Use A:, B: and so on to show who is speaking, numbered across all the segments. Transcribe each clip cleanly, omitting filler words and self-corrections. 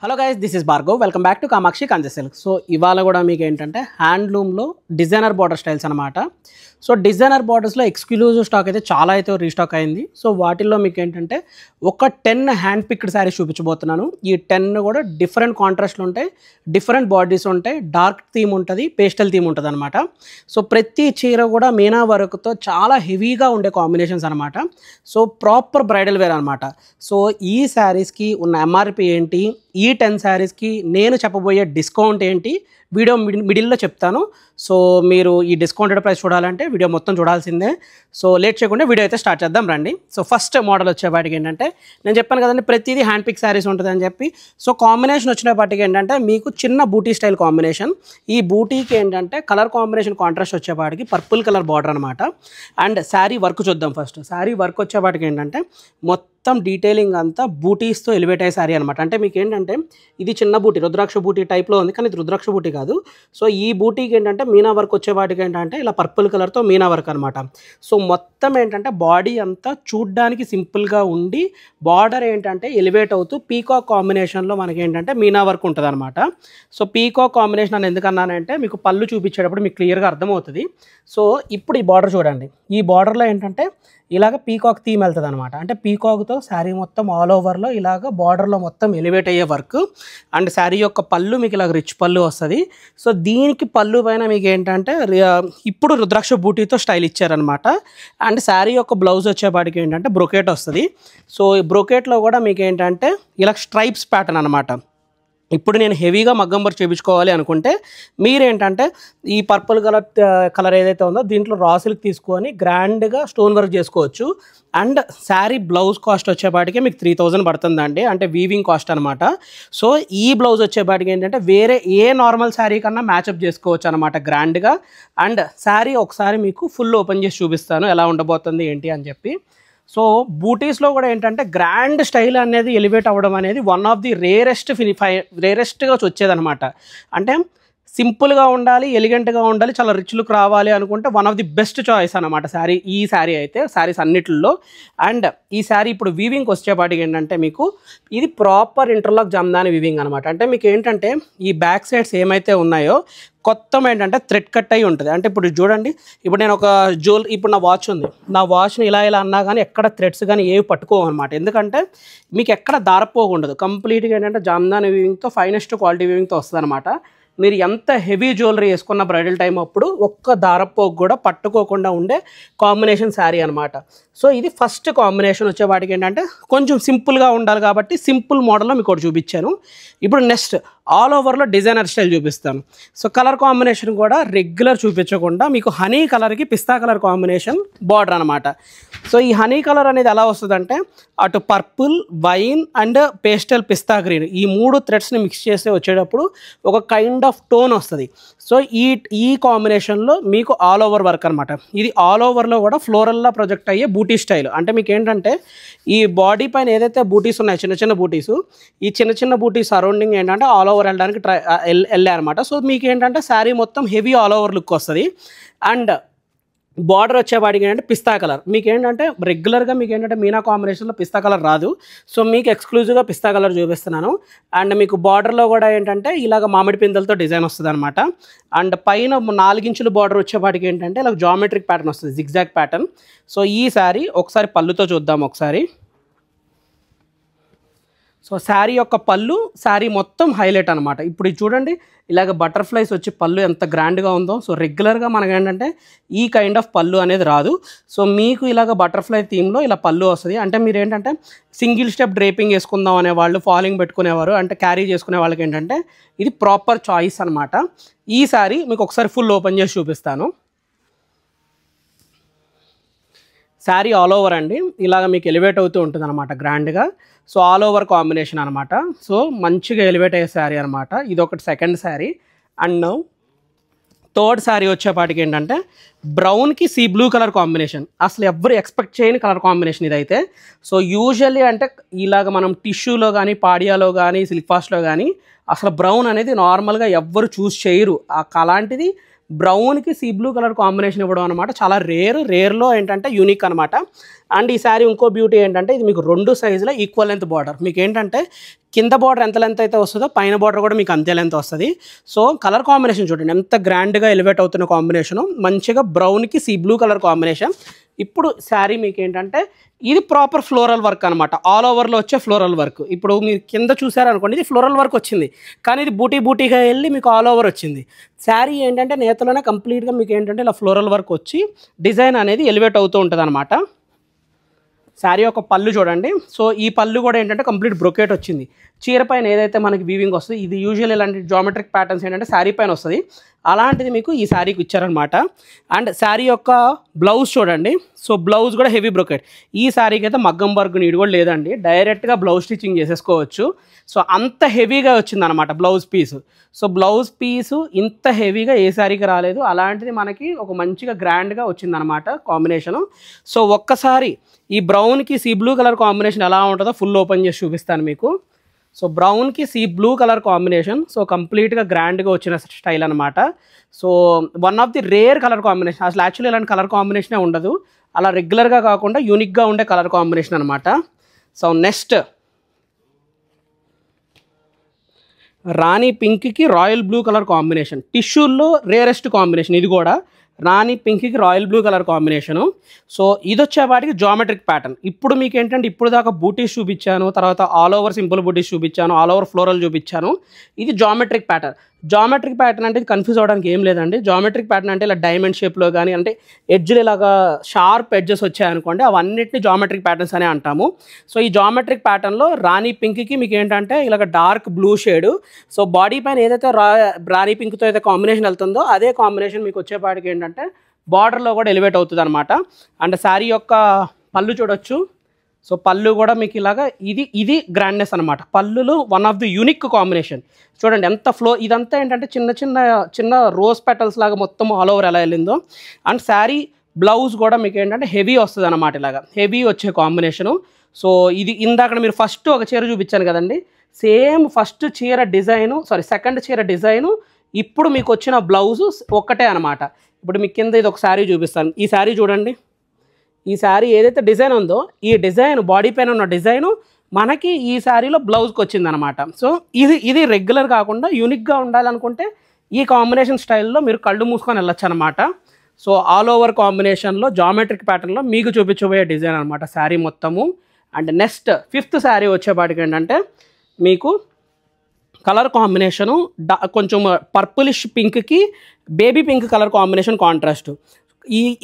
A: Hello guys, this is Bhargav. Welcome back to Kamakshi కంచె silk. So ఇవాళ కూడా మీకు ఏంటంటే హ్యాండ్లూమ్లో డిజైనర్ బార్డర్ స్టైల్స్ అనమాట. సో డిజైనర్ బార్డర్స్లో ఎక్స్క్లూజివ్ స్టాక్ అయితే చాలా అయితే రీస్టాక్ అయింది. సో వాటిల్లో మీకు ఏంటంటే ఒక 10 హ్యాండ్ పిక్డ్ శారీస్ చూపించబోతున్నాను. ఈ 10 కూడా డిఫరెంట్ కాంట్రాస్ట్లు ఉంటాయి, డిఫరెంట్ బాడీస్ ఉంటాయి, డార్క్ థీమ్ ఉంటుంది, పేస్టల్ థీమ్ ఉంటుంది అనమాట. సో ప్రతి చీర కూడా మీనా వర్క్తో చాలా హెవీగా ఉండే కాంబినేషన్స్ అనమాట. సో ప్రాపర్ బ్రైడల్ వేర్ అనమాట. సో ఈ శారీస్కి ఉన్న ఎంఆర్పి ఏంటి, ఈ 10 శారీస్కి నేను చెప్పబోయే డిస్కౌంట్ ఏంటి, వీడియో మిడిల్లో చెప్తాను. సో మీరు ఈ డిస్కౌంటెడ్ ప్రైస్ చూడాలంటే వీడియో మొత్తం చూడాల్సిందే. సో లేట్ చేయకుండా వీడియో అయితే స్టార్ట్ చేద్దాం రండి. సో ఫస్ట్ మోడల్ వచ్చేపాటికి ఏంటంటే నేను చెప్పాను కదండి, ప్రతిదీ హ్యాండ్ పిక్ శారీస్ ఉంటుందని చెప్పి. సో కాంబినేషన్ వచ్చేపాటికి ఏంటంటే మీకు చిన్న బూటీ స్టైల్ కాంబినేషన్. ఈ బూటీకి ఏంటంటే కలర్ కాంబినేషన్ కాంట్రాస్ట్ వచ్చేపాటికి పర్పుల్ కలర్ బార్డర్ అనమాట. అండ్ శారీ వర్క్ చూద్దాం ఫస్ట్. శారీ వర్క్ వచ్చేపాటికి ఏంటంటే మొత్తం డీటెయిలింగ్ అంతా బూటీస్తో ఎలివేట్ అయ్యే శారీ అనమాట. అంటే మీకు ఏంటంటే ఇది చిన్న బూటీ, రుద్రాక్ష బూటీ టైప్లో ఉంది, కానీ ఇది రుద్రాక్ష బూటీ కాదు. సో ఈ బూటీకి ఏంటంటే మీనా వర్క్ వచ్చేవాటికి ఏంటంటే ఇలా పర్పుల్ కలర్తో మీనా వర్క్ అనమాట. సో మొత్తం ఏంటంటే బాడీ అంతా చూడ్డానికి సింపుల్గా ఉండి బార్డర్ ఏంటంటే ఎలివేట్ అవుతూ పీకాక్ కాంబినేషన్లో మనకి ఏంటంటే మీనా వర్క్ ఉంటుంది అనమాట. సో పీకాక్ కాంబినేషన్ అని ఎందుకన్నానంటే మీకు పళ్ళు చూపించేటప్పుడు మీకు క్లియర్గా అర్థమవుతుంది. సో ఇప్పుడు ఈ బార్డర్ చూడండి, ఈ బార్డర్లో ఏంటంటే ఇలాగ పీకాక్ థీమ్ వెళ్తుంది అనమాట. అంటే పీకాక్తో శారీ మొత్తం ఆల్ ఓవర్లో ఇలాగ బార్డర్లో మొత్తం ఎలివేట్ అయ్యే వర్క్. అండ్ శారీ యొక్క పళ్ళు మీకు ఇలాగ రిచ్ పళ్ళు వస్తుంది. సో దీనికి పళ్ళు పైన మీకు ఏంటంటే ఇప్పుడు రుద్రాక్ష బూటీతో స్టైల్ ఇచ్చారనమాట. అండ్ శారీ యొక్క బ్లౌజ్ వచ్చేపాటికి ఏంటంటే బ్రొకేట్ వస్తుంది. సో ఈ బ్రొకేట్లో కూడా మీకు ఏంటంటే ఇలా స్ట్రైప్స్ ప్యాటర్న్ అనమాట. ఇప్పుడు నేను హెవీగా మగ్గం వర్క్ చేయించుకోవాలి అనుకుంటే మీరేంటంటే ఈ పర్పుల్ కలర్ ఏదైతే ఉందో దీంట్లో రా సిల్క్ తీసుకొని గ్రాండ్గా స్టోన్ వర్క్ చేసుకోవచ్చు. అండ్ శారీ బ్లౌజ్ కాస్ట్ వచ్చేపాటికి మీకు 3000 పడుతుందండి, అంటే వీవింగ్ కాస్ట్ అనమాట. సో ఈ బ్లౌజ్ వచ్చేపాటికి ఏంటంటే వేరే ఏ నార్మల్ శారీ కన్నా మ్యాచప్ చేసుకోవచ్చు అనమాట గ్రాండ్గా. అండ్ శారీ ఒకసారి మీకు ఫుల్ ఓపెన్ చేసి చూపిస్తాను ఎలా ఉండబోతుంది ఏంటి అని చెప్పి. సో బూటీస్లో కూడా ఏంటంటే గ్రాండ్ స్టైల్ అనేది ఎలివేట్ అవ్వడం అనేది వన్ ఆఫ్ ది రేరెస్ట్గా వచ్చేదనమాట. అంటే సింపుల్గా ఉండాలి, ఎలిగెంట్గా ఉండాలి, చాలా రిచ్ లుక్ రావాలి అనుకుంటే one of the best choice అనమాట శారీ. ఈ శారీ అయితే శారీస్ అన్నిటిల్లో. అండ్ ఈ శారీ ఇప్పుడు వీవింగ్కి వచ్చేపాటికి ఏంటంటే మీకు ఇది ప్రాపర్ ఇంటర్లాక్ జమ్దాని వీవింగ్ అనమాట. అంటే మీకు ఏంటంటే ఈ బ్యాక్ సైడ్స్ ఏమైతే ఉన్నాయో కొత్త ఏంటంటే థ్రెడ్ కట్ అయ్యి ఉంటుంది. అంటే ఇప్పుడు చూడండి, ఇప్పుడు నేను ఒక ఇప్పుడు నా వాచ్ ఉంది, నా వాచ్ని ఇలా అన్నా కానీ ఎక్కడ థ్రెడ్స్ కానీ ఏవి పట్టుకోవన్నమాట. ఎందుకంటే మీకు ఎక్కడ దారపోకుండదు, కంప్లీట్గా ఏంటంటే జామ్దాని వీవింగ్తో ఫైనెస్ట్ క్వాలిటీ వీవింగ్తో వస్తుంది అనమాట. మీరు ఎంత హెవీ జ్యువెలరీ వేసుకున్న బ్రైడల్ టైం అప్పుడు ఒక్క దారపోకు కూడా పట్టుకోకుండా ఉండే కాంబినేషన్ శారీ అనమాట. సో ఇది ఫస్ట్ కాంబినేషన్ వచ్చేవాటికి ఏంటంటే కొంచెం సింపుల్గా ఉండాలి కాబట్టి సింపుల్ మోడల్లో మీకు ఒకటి చూపించాను. ఇప్పుడు నెక్స్ట్ ఆల్ ఓవర్లో డిజైనర్ స్టైల్ చూపిస్తాను. సో కలర్ కాంబినేషన్ కూడా రెగ్యులర్ చూపించకుండా మీకు హనీ కలర్కి పిస్తా కలర్ కాంబినేషన్ బార్డర్ అనమాట. సో ఈ హనీ కలర్ అనేది ఎలా వస్తుందంటే అటు purple, wine and pastel pista green ఈ 3 థ్రెడ్స్ని మిక్స్ చేసి వచ్చేటప్పుడు ఒక కైండ్ ఆఫ్ టోన్ వస్తుంది. సో ఈ కాంబినేషన్లో మీకు ఆల్ ఓవర్ వర్క్ అనమాట. ఇది ఆల్ ఓవర్లో కూడా ఫ్లోరల్లా ప్రొజెక్ట్ అయ్యే బూటీ స్టైల్. అంటే మీకు ఏంటంటే ఈ బాడీ పైన ఏదైతే బూటీస్ ఉన్నాయో చిన్న చిన్న బూటీస్, ఈ చిన్న చిన్న బూటీస్ సరౌండింగ్ ఏంటంటే ఆల్ ఓవర్ వెళ్ళడానికి వెళ్ళాయి అనమాట. సో మీకు ఏంటంటే శారీ మొత్తం హెవీ ఆల్ ఓవర్ లుక్ వస్తుంది. అండ్ బార్డర్ వచ్చేవాడికి ఏంటంటే పిస్తా కలర్. మీకు ఏంటంటే రెగ్యులర్గా మీకు ఏంటంటే మీనా కాంబినేషన్లో పిస్తా కలర్ రాదు. సో మీకు ఎక్స్క్లూజివ్గా పిస్తా కలర్ చూపిస్తున్నాను. అండ్ మీకు బార్డర్లో కూడా ఏంటంటే ఇలాగ మామిడి పిందెలతో డిజైన్ వస్తుంది అనమాట. అండ్ పైన 4 ఇంచుల బార్డర్ వచ్చేవాడికి ఏంటంటే ఇలా జామెట్రిక్ ప్యాటర్న్ వస్తుంది, జిగ్జాగ్ ప్యాటర్న్. సో ఈ శారీ ఒకసారి పళ్ళుతో చూద్దాం ఒకసారి. సో శారీ యొక్క పళ్ళు శారీ మొత్తం హైలైట్ అనమాట. ఇప్పుడు ఇది చూడండి, ఇలాగ బటర్ఫ్లైస్ వచ్చి పళ్ళు ఎంత గ్రాండ్గా ఉందో. సో రెగ్యులర్గా మనకు ఏంటంటే ఈ కైండ్ ఆఫ్ పళ్ళు అనేది రాదు. సో మీకు ఇలాగ బటర్ఫ్లై థీమ్లో ఇలా పళ్ళు వస్తుంది. అంటే మీరు ఏంటంటే సింగిల్ స్టెప్ డ్రేపింగ్ వేసుకుందాం అనేవాళ్ళు, ఫాలింగ్ పెట్టుకునేవారు, అంటే క్యారీ చేసుకునే వాళ్ళకి ఏంటంటే ఇది ప్రాపర్ చాయిస్ అనమాట. ఈ శారీ మీకు ఒకసారి ఫుల్ ఓపెన్ చేసి చూపిస్తాను. శారీ ఆల్ ఓవర్ అండి ఇలాగ మీకు ఎలివేట్ అవుతూ ఉంటుంది అనమాట గ్రాండ్గా. సో ఆల్ ఓవర్ కాంబినేషన్ అనమాట. సో మంచిగా ఎలివేట్ అయ్యే శారీ అనమాట. ఇది ఒకటి second sari. And third sari వచ్చేపాటికి ఏంటంటే బ్రౌన్కి సీ బ్లూ కలర్ కాంబినేషన్. అసలు ఎవరు ఎక్స్పెక్ట్ చేయని కలర్ కాంబినేషన్ ఇదైతే. సో యూజువల్లీ అంటే ఇలాగ మనం టిష్యూలో కానీ, పాడియాలో కానీ, సిల్క్ ఫాస్ట్లో కానీ అసలు బ్రౌన్ అనేది నార్మల్గా ఎవ్వరు చూస్ చేయరు. అలాంటిది బ్రౌన్కి సీ బ్లూ కలర్ కాంబినేషన్ ఇవ్వడం అనమాట చాలా రేర్లో ఏంటంటే యూనిక్ అనమాట. అండ్ ఈ శారీ ఇంకో బ్యూటీ ఏంటంటే ఇది మీకు 2 సైజుల ఈక్వల్ లెంత్ బార్డర్. మీకు ఏంటంటే కింద బార్డర్ ఎంత లెంత్ అయితే వస్తుందో పైన బార్డర్ కూడా మీకు అంతే లెంత్ వస్తుంది. సో కలర్ కాంబినేషన్ చూడండి ఎంత గ్రాండ్గా ఎలివేట్ అవుతున్న కాంబినేషను, మంచిగా బ్రౌన్కి సీ బ్లూ కలర్ కాంబినేషన్. ఇప్పుడు శారీ మీకు ఏంటంటే ఇది ప్రాపర్ ఫ్లోరల్ వర్క్ అనమాట, ఆల్ ఓవర్లో వచ్చే ఫ్లోరల్ వర్క్. ఇప్పుడు మీరు కింద చూసారనుకోండి ఇది ఫ్లోరల్ వర్క్ వచ్చింది, కానీ ఇది బూటీగా వెళ్ళి మీకు ఆల్ ఓవర్ వచ్చింది. శారీ ఏంటంటే నేతలోనే కంప్లీట్గా మీకు ఏంటంటే ఇలా ఫ్లోరల్ వర్క్ వచ్చి డిజైన్ అనేది ఎలివేట్ అవుతూ ఉంటుంది అనమాట. శారీ యొక్క పళ్ళు చూడండి. సో ఈ పళ్ళు కూడా ఏంటంటే కంప్లీట్ బ్రొకేట్ వచ్చింది. చీర పైన ఏదైతే మనకి వీవింగ్ వస్తుంది, ఇది యూజువల్ ఇలాంటి జామెట్రిక్ ప్యాటర్న్స్ ఏంటంటే శారీ పైన వస్తుంది, అలాంటిది మీకు ఈ శారీకి ఇచ్చారనమాట. అండ్ శారీ యొక్క బ్లౌజ్ చూడండి. సో బ్లౌజ్ కూడా హెవీ బ్రొకెట్. ఈ శారీకి అయితే మగ్గం వర్క్ నీడ్ కూడా లేదండి, డైరెక్ట్గా బ్లౌజ్ స్టిచ్చింగ్ చేసేసుకోవచ్చు. సో అంత హెవీగా వచ్చిందనమాట blouse piece. So blouse piece ఇంత హెవీగా ఏ శారీకి రాలేదు, అలాంటిది మనకి ఒక మంచిగా గ్రాండ్గా వచ్చిందనమాట కాంబినేషను. సో ఒక్కసారి ఈ బ్రౌన్కి సీ బ్లూ కలర్ కాంబినేషన్ ఎలా ఉంటుందో ఫుల్ ఓపెన్ చేసి చూపిస్తాను మీకు. సో బ్రౌన్కి sea blue colour combination, so కంప్లీట్గా గ్రాండ్గా వచ్చిన స్టైల్ అనమాట. So one of the rare colour combination. అసలు యాక్చువల్లీ ఇలాంటి కలర్ కాంబినేషనే ఉండదు, అలా రెగ్యులర్గా కాకుండా యూనిక్గా ఉండే కలర్ కాంబినేషన్ అనమాట. సో నెక్స్ట్ రాణి పింక్కి రాయల్ బ్లూ కలర్ కాంబినేషన్, టిష్యూల్లో రేరెస్ట్ కాంబినేషన్ ఇది కూడా. రాణి పింక్కి royal blue colour combination. So ఇది వచ్చేవాటికి జామెట్రిక్ ప్యాటర్న్. ఇప్పుడు మీకు ఏంటంటే ఇప్పుడు దాకా బూటీస్ చూపించాను, తర్వాత ఆల్ ఓవర్ సింపుల్ బూటీస్ చూపించాను, ఆల్ ఓవర్ ఫ్లోరల్ చూపించాను. ఇది జామెట్రిక్ ప్యాటర్న్. జామెట్రిక్ ప్యాటర్న్ అంటే కన్ఫ్యూజ్ అవ్వడానికి ఏం లేదండి. జామెట్రిక్ ప్యాటర్న్ అంటే ఇలా డైమండ్ షేప్లో కానీ అంటే ఎడ్జ్లు ఇలాగా షార్ప్ ఎడ్జెస్ వచ్చాయనుకోండి, అవన్నిటిని జామెట్రిక్ ప్యాటర్న్స్ అనే అంటాము. సో ఈ జామెట్రిక్ ప్యాటర్న్లో రాణి పింక్కి మీకు ఏంటంటే ఇలాగ dark blue shade. So body పైన ఏదైతే రాణి పింక్తో అయితే కాంబినేషన్ వెళ్తుందో అదే కాంబినేషన్ మీకు వచ్చేపాటికి ఏంటంటే బార్డర్లో కూడా ఎలివేట్ అవుతుంది అనమాట. అండ్ శారీ యొక్క పళ్ళు చూడొచ్చు. సో పళ్ళు కూడా మీకు ఇలాగా ఇది గ్రాండ్నెస్ అనమాట. పళ్ళులో one of the unique combination చూడండి ఎంత ఫ్లో. ఇదంతా ఏంటంటే చిన్న రోజ్ పెటల్స్ లాగా మొత్తం ఆల్ ఓవర్ ఎలా వెళ్ళిందో. అండ్ శారీ బ్లౌజ్ కూడా మీకు ఏంటంటే హెవీ వస్తుంది అనమాట, ఇలాగా హెవీ వచ్చే కాంబినేషను. సో ఇది ఇందాక మీరు ఫస్ట్ ఒక చీర చూపించాను కదండి, సేమ్ ఫస్ట్ చీర డిజైను సెకండ్ చీర డిజైను ఇప్పుడు మీకు వచ్చిన బ్లౌజు ఒక్కటే అనమాట. ఇప్పుడు మీకు కింద ఇది ఒక శారీ చూపిస్తాను. ఈ శారీ చూడండి. ఈ శారీ ఏదైతే డిజైన్ ఉందో ఈ డిజైన్ బాడీ పైన ఉన్న డిజైను మనకి ఈ శారీలో బ్లౌజ్కి వచ్చిందనమాట. సో ఇది రెగ్యులర్ కాకుండా యూనిక్గా ఉండాలనుకుంటే ఈ కాంబినేషన్ స్టైల్లో మీరు కళ్ళు మూసుకొని వెళ్ళొచ్చు అనమాట. సో ఆల్ ఓవర్ కాంబినేషన్లో జామెట్రిక్ ప్యాటర్న్లో మీకు చూపించబోయే డిజైన్ అనమాట శారీ మొత్తము. అండ్ నెక్స్ట్ ఫిఫ్త్ శారీ వచ్చేపాటికి ఏంటంటే మీకు కలర్ కాంబినేషను కొంచెం పర్పులిష్ పింక్కి baby pink colour combination contrast.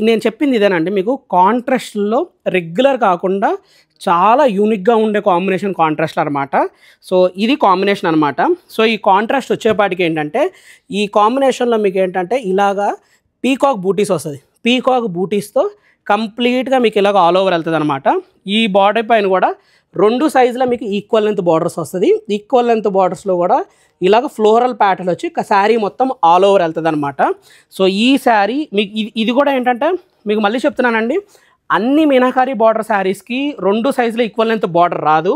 A: నేను చెప్పింది ఇదేనండి, మీకు కాంట్రాస్ట్లో రెగ్యులర్ కాకుండా చాలా యూనిక్గా ఉండే కాంబినేషన్ కాంట్రాస్ట్లు అనమాట. సో ఇది కాంబినేషన్ అనమాట. సో ఈ కాంట్రాస్ట్ వచ్చేపాటికి ఏంటంటే ఈ కాంబినేషన్లో మీకు ఏంటంటే ఇలాగా పీకాక్ బూటీస్ వస్తుంది. పీకాక్ బూటీస్తో కంప్లీట్గా మీకు ఇలాగ ఆల్ ఓవర్ వెళ్తుంది అనమాట. ఈ బార్డర్ పైన కూడా 2 సైజులో మీకు ఈక్వల్ లెంత్ బార్డర్స్ వస్తుంది. ఈక్వల్ లెంత్ బార్డర్స్లో కూడా ఇలాగ ఫ్లోరల్ ప్యాటర్న్ వచ్చి శారీ మొత్తం ఆల్ ఓవర్ వెళ్తుంది అనమాట. సో ఈ శారీ మీకు ఇది కూడా ఏంటంటే మీకు మళ్ళీ చెప్తున్నానండి, అన్ని మీనాకారి బార్డర్ శారీస్కి 2 సైజుల ఈక్వల్ లెంత్ బార్డర్ రాదు.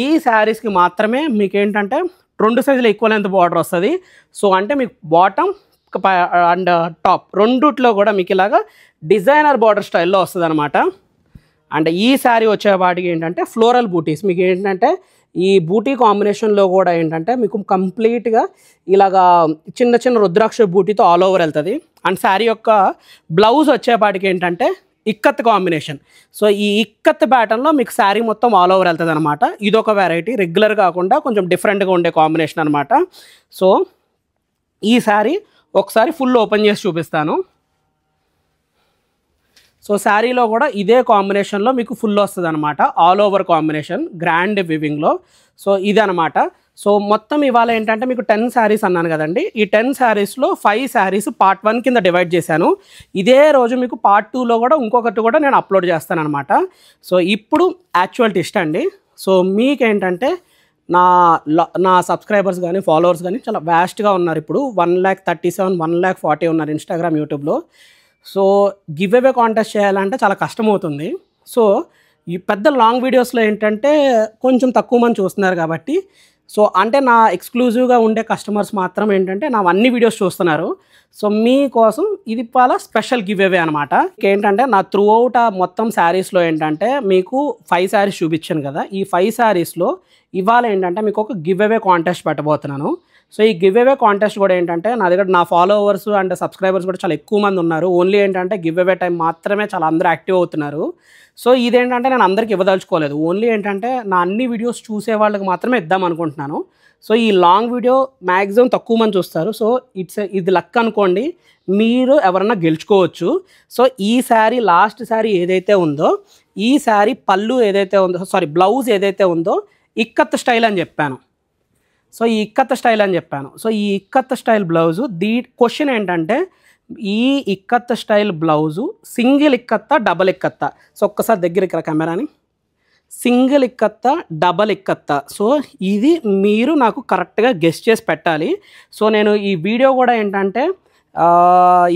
A: ఈ శారీస్కి మాత్రమే మీకు ఏంటంటే 2 సైజుల ఈక్వల్ లెంత్ బార్డర్ వస్తుంది. సో అంటే మీకు బాటమ్ అండ్ టాప్ రెండిట్లో కూడా మీకు ఇలాగా డిజైనర్ బార్డర్ స్టైల్లో వస్తుంది అనమాట. అండ్ ఈ శారీ వచ్చేవాటికి ఏంటంటే ఫ్లోరల్ బూటీస్ మీకు ఏంటంటే ఈ బూటీ కాంబినేషన్లో కూడా ఏంటంటే మీకు కంప్లీట్గా ఇలాగా చిన్న రుద్రాక్ష బూటీతో ఆల్ ఓవర్ వెళ్తుంది. అండ్ శారీ యొక్క బ్లౌజ్ వచ్చేపాటికి ఏంటంటే ఇక్కత్ కాంబినేషన్. సో ఈ ఇక్కత్ ప్యాటర్న్లో మీకు శారీ మొత్తం ఆల్ ఓవర్ వెళ్తుంది అనమాట. ఇదొక వెరైటీ, రెగ్యులర్ కాకుండా కొంచెం డిఫరెంట్గా ఉండే కాంబినేషన్ అనమాట. సో ఈ శారీ ఒకసారి ఫుల్ ఓపెన్ చేసి చూపిస్తాను. సో శారీలో కూడా ఇదే కాంబినేషన్లో మీకు ఫుల్ వస్తుంది అనమాట, ఆల్ ఓవర్ కాంబినేషన్ గ్రాండ్ వివింగ్లో. సో ఇది అనమాట. సో మొత్తం ఇవాళ ఏంటంటే మీకు 10 శారీస్ అన్నాను కదండి. ఈ 10 శారీస్లో 5 శారీస్ పార్ట్ 1 కింద డివైడ్ చేశాను. ఇదే రోజు మీకు పార్ట్ 2లో కూడా ఇంకొకటి కూడా నేను అప్లోడ్ చేస్తాను అనమాట. సో ఇప్పుడు యాక్చువల్ ట్విస్ట్ అండి. సో మీకేంటంటే నా సబ్స్క్రైబర్స్ కానీ ఫాలోవర్స్ కానీ చాలా వ్యాస్ట్గా ఉన్నారు. ఇప్పుడు 1,37,000 1,40,000 ఉన్నారు ఇన్స్టాగ్రామ్ యూట్యూబ్లో. సో గివ్ అవే కాంటెస్ట్ చేయాలంటే చాలా కష్టమవుతుంది. సో ఈ పెద్ద లాంగ్ వీడియోస్లో ఏంటంటే కొంచెం తక్కువ మంది చూస్తున్నారు కాబట్టి సో అంటే నా ఎక్స్క్లూజివ్గా ఉండే కస్టమర్స్ మాత్రం ఏంటంటే నా అన్ని వీడియోస్ చూస్తున్నారు. సో మీకోసం ఇది చాలా స్పెషల్ గివ్ అవే అనమాట. ఏంటంటే నా త్రూ అవుట్ మొత్తం శారీస్లో ఏంటంటే మీకు 5 శారీస్ చూపించాను కదా, ఈ 5 శారీస్లో ఇవాళ ఏంటంటే మీకు ఒక గివ్ అవే కాంటెస్ట్ పెట్టబోతున్నాను. సో ఈ గివ్ అవే కాంటెస్ట్ కూడా ఏంటంటే నా దగ్గర నా ఫాలోవర్స్ అండ్ సబ్స్క్రైబర్స్ కూడా చాలా ఎక్కువ మంది ఉన్నారు. ఓన్లీ ఏంటంటే గివ్ అవే టైం మాత్రమే చాలా అందరూ యాక్టివ్ అవుతున్నారు. సో ఇదేంటంటే నేను అందరికి ఇవ్వదలుచుకోలేదు. ఓన్లీ ఏంటంటే నా అన్ని వీడియోస్ చూసే వాళ్ళకి మాత్రమే ఇద్దాం అనుకుంటున్నాను. సో ఈ లాంగ్ వీడియో మ్యాక్సిమం తక్కువ మంది చూస్తారు. సో ఇది లక్ అనుకోండి, మీరు ఎవరన్నా గెలుచుకోవచ్చు. సో ఈ శారీ లాస్ట్ శారీ ఏదైతే ఉందో, ఈ శారీ పళ్ళు ఏదైతే ఉందో, సారీ బ్లౌజ్ ఏదైతే ఉందో ఇక్కత్ స్టైల్ అని చెప్పాను. సో ఈ ఇక్కత్ స్టైల్ అని చెప్పాను. సో ఈ ఇక్కత్ స్టైల్ బ్లౌజు క్వశ్చన్ ఏంటంటే ఈ ఇక్కత్ స్టైల్ బ్లౌజు సింగిల్ ఇక్కత్తా డబల్ ఇక్కత్తా? సో ఒక్కసారి దగ్గరికి రా కెమెరాని. సింగిల్ ఇక్కత్తా డబల్ ఇక్కత్తా? సో ఇది మీరు నాకు కరెక్ట్గా గెస్ చేసి పెట్టాలి. సో నేను ఈ వీడియో కూడా ఏంటంటే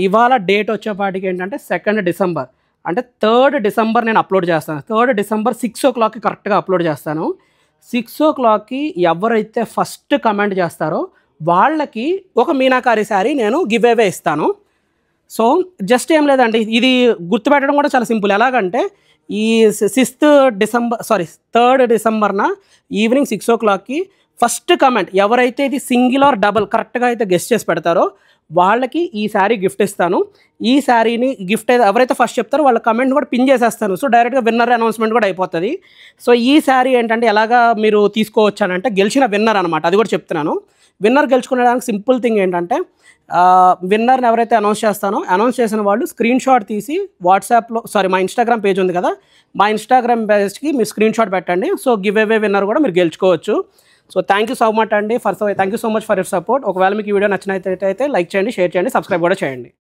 A: ఇవాళ డేట్ వచ్చేపాటికి ఏంటంటే 2 డిసెంబర్ అంటే 3rd డిసెంబర్ నేను అప్లోడ్ చేస్తాను. 3rd డిసెంబర్ 6 o'clockకి కరెక్ట్గా అప్లోడ్ చేస్తాను. 6 o'clockకి ఎవరైతే ఫస్ట్ కమెంట్ చేస్తారో వాళ్ళకి ఒక మీనాకారి శారీ నేను గివ్ అవే ఇస్తాను. సో జస్ట్ ఏం లేదండి, ఇది గుర్తుపెట్టడం కూడా చాలా సింపుల్. ఎలాగంటే ఈ 3rd డిసెంబర్న ఈవినింగ్ 6 o'clockకి ఫస్ట్ కమెంట్ ఎవరైతే ఇది సింగిల్ ఆర్ డబల్ కరెక్ట్గా అయితే గెస్ట్ చేసి పెడతారో వాళ్ళకి ఈ శారీ గిఫ్ట్ ఇస్తాను. ఈ శారీని గిఫ్ట్ ఎవరైతే ఫస్ట్ చెప్తారో వాళ్ళ కమెంట్ కూడా పిన్ చేసేస్తాను. సో డైరెక్ట్గా విన్నర్ అనౌన్స్మెంట్ కూడా అయిపోతుంది. సో ఈ శారీ ఏంటంటే ఎలాగా మీరు తీసుకోవచ్చు అని అంటే గెలిచిన విన్నర్ అనమాట, అది కూడా చెప్తున్నాను. విన్నర్ గెలుచుకునేదానికి సింపుల్ థింగ్ ఏంటంటే విన్నర్ని ఎవరైతే అనౌన్స్ చేస్తానో అనౌన్స్ చేసిన వాళ్ళు స్క్రీన్ షాట్ తీసి వాట్సాప్లో మా ఇన్స్టాగ్రామ్ పేజ్ ఉంది కదా, మా ఇన్స్టాగ్రామ్ పేజ్కి మీరు స్క్రీన్ షాట్ పెట్టండి. సో గివ్ అవే విన్నర్ కూడా మీరు గెలుచుకోవచ్చు. So thank you so much అండి thank you so much for your support. ఒకవేళ మీకు ఈ వీడియో నచ్చినట్లయితే లైక్ చేయండి, షేర్ చేయండి, సబ్స్క్రైబ్ కూడా చేయండి.